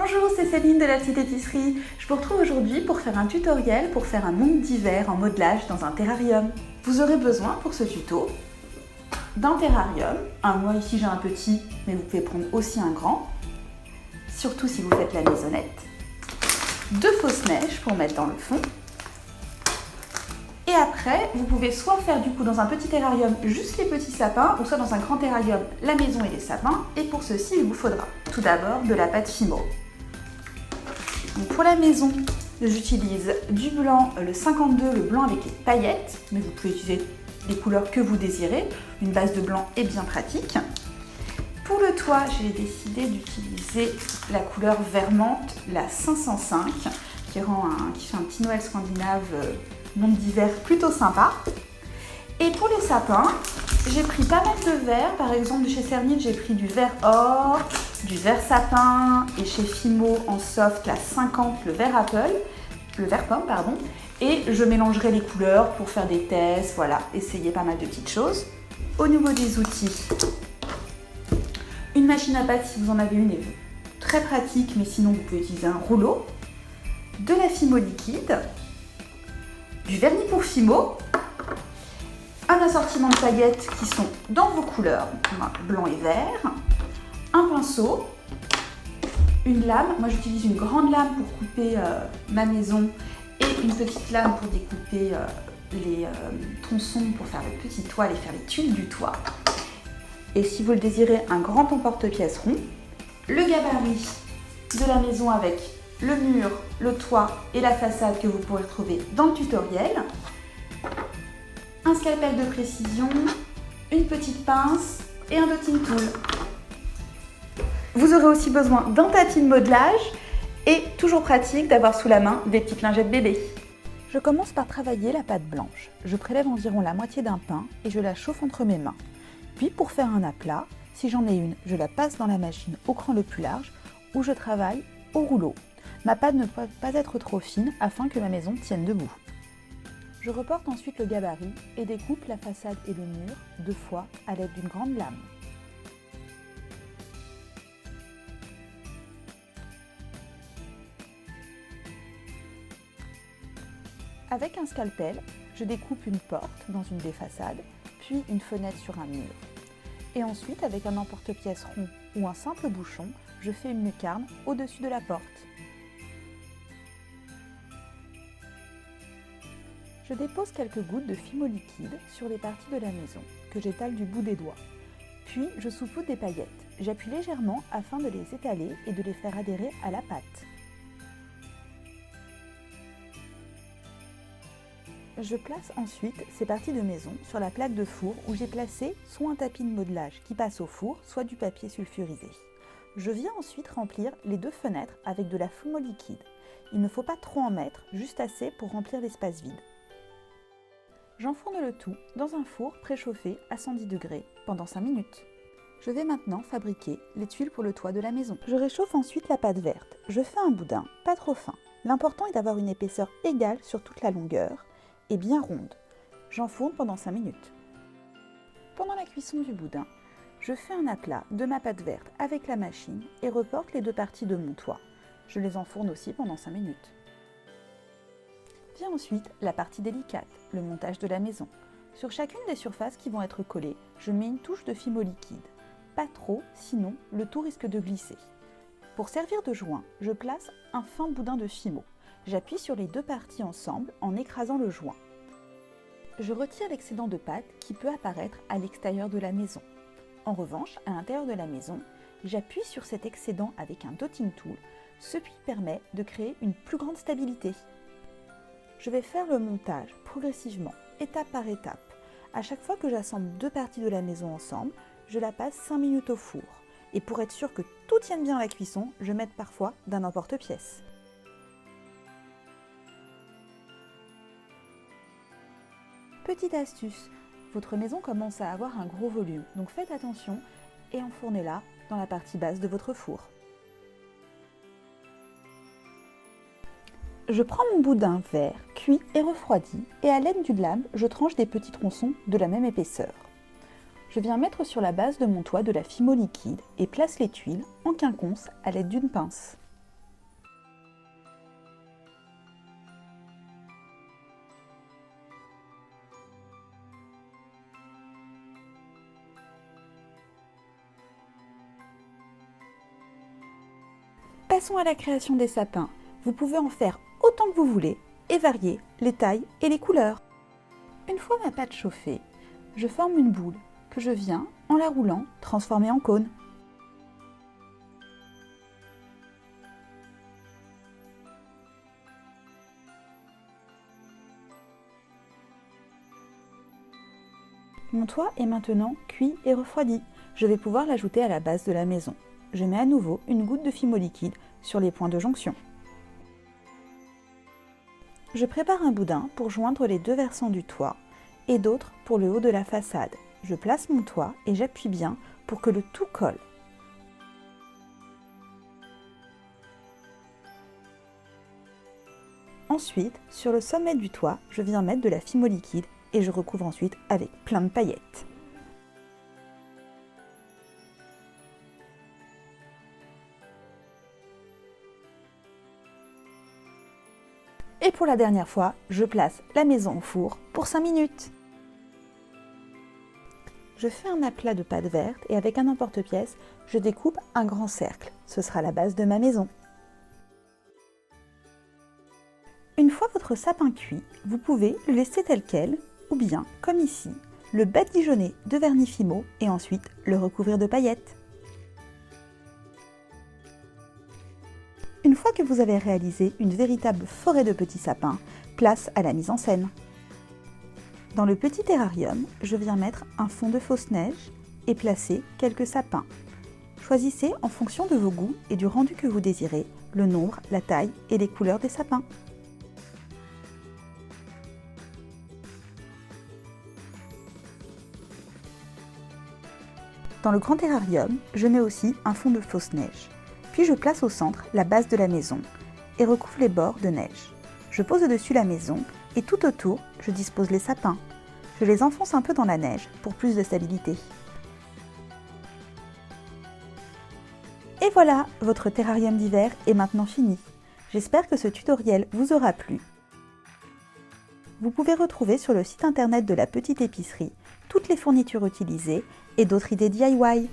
Bonjour, c'est Céline de la petite épicerie. Je vous retrouve aujourd'hui pour faire un tutoriel pour faire un monde d'hiver en modelage dans un terrarium. Vous aurez besoin pour ce tuto d'un terrarium. Moi ici j'ai un petit, mais vous pouvez prendre aussi un grand, surtout si vous faites la maisonnette. 2 fausses neiges pour mettre dans le fond. Et après, vous pouvez soit faire du coup dans un petit terrarium juste les petits sapins, ou soit dans un grand terrarium la maison et les sapins. Et pour ceci, il vous faudra tout d'abord de la pâte Fimo. Donc pour la maison, j'utilise du blanc, le 52, le blanc avec les paillettes, mais vous pouvez utiliser les couleurs que vous désirez. Une base de blanc est bien pratique. Pour le toit, j'ai décidé d'utiliser la couleur vermente, la 505, qui fait un petit Noël scandinave monde d'hiver plutôt sympa. Et pour les sapins, j'ai pris pas mal de verts. Par exemple, de chez Cernit, j'ai pris du vert or, du vert sapin, et chez Fimo en soft, la 50, le vert pomme, pardon. Et je mélangerai les couleurs pour faire des tests, voilà, essayer pas mal de petites choses. Au niveau des outils, une machine à pâte si vous en avez une est très pratique, mais sinon vous pouvez utiliser un rouleau, de la Fimo liquide, du vernis pour Fimo, un assortiment de paillettes qui sont dans vos couleurs, blanc et vert, un pinceau, une lame. Moi j'utilise une grande lame pour couper ma maison et une petite lame pour découper les tronçons pour faire le petit toit et faire les tuiles du toit. Et si vous le désirez, un grand emporte-pièce rond, le gabarit de la maison avec le mur, le toit et la façade que vous pourrez retrouver dans le tutoriel, un scalpel de précision, une petite pince et un dotting tool. Vous aurez aussi besoin d'un tapis de modelage et toujours pratique d'avoir sous la main des petites lingettes bébé. Je commence par travailler la pâte blanche. Je prélève environ la moitié d'un pain et je la chauffe entre mes mains. Puis pour faire un aplat, si j'en ai une, je la passe dans la machine au cran le plus large où je travaille au rouleau. Ma pâte ne peut pas être trop fine afin que ma maison tienne debout. Je reporte ensuite le gabarit et découpe la façade et le mur 2 fois à l'aide d'une grande lame. Avec un scalpel, je découpe une porte dans une des façades, puis une fenêtre sur un mur. Et ensuite, avec un emporte-pièce rond ou un simple bouchon, je fais une lucarne au-dessus de la porte. Je dépose quelques gouttes de Fimo liquide sur les parties de la maison, que j'étale du bout des doigts. Puis, je saupoudre des paillettes. J'appuie légèrement afin de les étaler et de les faire adhérer à la pâte. Je place ensuite ces parties de maison sur la plaque de four où j'ai placé soit un tapis de modelage qui passe au four, soit du papier sulfurisé. Je viens ensuite remplir les 2 fenêtres avec de la Fimo liquide. Il ne faut pas trop en mettre, juste assez pour remplir l'espace vide. J'enfourne le tout dans un four préchauffé à 110 degrés pendant 5 minutes. Je vais maintenant fabriquer les tuiles pour le toit de la maison. Je réchauffe ensuite la pâte verte. Je fais un boudin, pas trop fin. L'important est d'avoir une épaisseur égale sur toute la longueur et bien ronde. J'enfourne pendant 5 minutes. Pendant la cuisson du boudin, je fais un aplat de ma pâte verte avec la machine et reporte les 2 parties de mon toit. Je les enfourne aussi pendant 5 minutes. Vient ensuite la partie délicate, le montage de la maison. Sur chacune des surfaces qui vont être collées, je mets une touche de Fimo liquide. Pas trop, sinon le tout risque de glisser. Pour servir de joint, je place un fin boudin de Fimo. J'appuie sur les 2 parties ensemble en écrasant le joint. Je retire l'excédent de pâte qui peut apparaître à l'extérieur de la maison. En revanche, à l'intérieur de la maison, j'appuie sur cet excédent avec un dotting tool, ce qui permet de créer une plus grande stabilité. Je vais faire le montage progressivement, étape par étape. À chaque fois que j'assemble 2 parties de la maison ensemble, je la passe 5 minutes au four. Et pour être sûr que tout tienne bien à la cuisson, je m'aide parfois d'un emporte-pièce. Petite astuce, votre maison commence à avoir un gros volume, donc faites attention et enfournez-la dans la partie basse de votre four. Je prends mon boudin vert, cuit et refroidi, et à l'aide d'une lame, je tranche des petits tronçons de la même épaisseur. Je viens mettre sur la base de mon toit de la Fimo liquide et place les tuiles en quinconce à l'aide d'une pince. Passons à la création des sapins. Vous pouvez en faire autant que vous voulez et varier les tailles et les couleurs. Une fois ma pâte chauffée, je forme une boule que je viens, en la roulant, transformer en cône. Mon toit est maintenant cuit et refroidi. Je vais pouvoir l'ajouter à la base de la maison. Je mets à nouveau une goutte de fimo liquide sur les points de jonction. Je prépare un boudin pour joindre les deux versants du toit et d'autres pour le haut de la façade. Je place mon toit et j'appuie bien pour que le tout colle. Ensuite, sur le sommet du toit, je viens mettre de la fimo liquide et je recouvre ensuite avec plein de paillettes. Et pour la dernière fois, je place la maison au four pour 5 minutes. Je fais un aplat de pâte verte et avec un emporte-pièce, je découpe un grand cercle. Ce sera la base de ma maison. Une fois votre sapin cuit, vous pouvez le laisser tel quel, ou bien, comme ici, le badigeonner de vernis fimo et ensuite le recouvrir de paillettes. Une fois que vous avez réalisé une véritable forêt de petits sapins, place à la mise en scène. Dans le petit terrarium, je viens mettre un fond de fausse neige et placer quelques sapins. Choisissez en fonction de vos goûts et du rendu que vous désirez, le nombre, la taille et les couleurs des sapins. Dans le grand terrarium, je mets aussi un fond de fausse neige. Puis je place au centre la base de la maison et recouvre les bords de neige. Je pose dessus la maison et tout autour, je dispose les sapins. Je les enfonce un peu dans la neige pour plus de stabilité. Et voilà, votre terrarium d'hiver est maintenant fini. J'espère que ce tutoriel vous aura plu. Vous pouvez retrouver sur le site internet de la petite épicerie toutes les fournitures utilisées et d'autres idées DIY.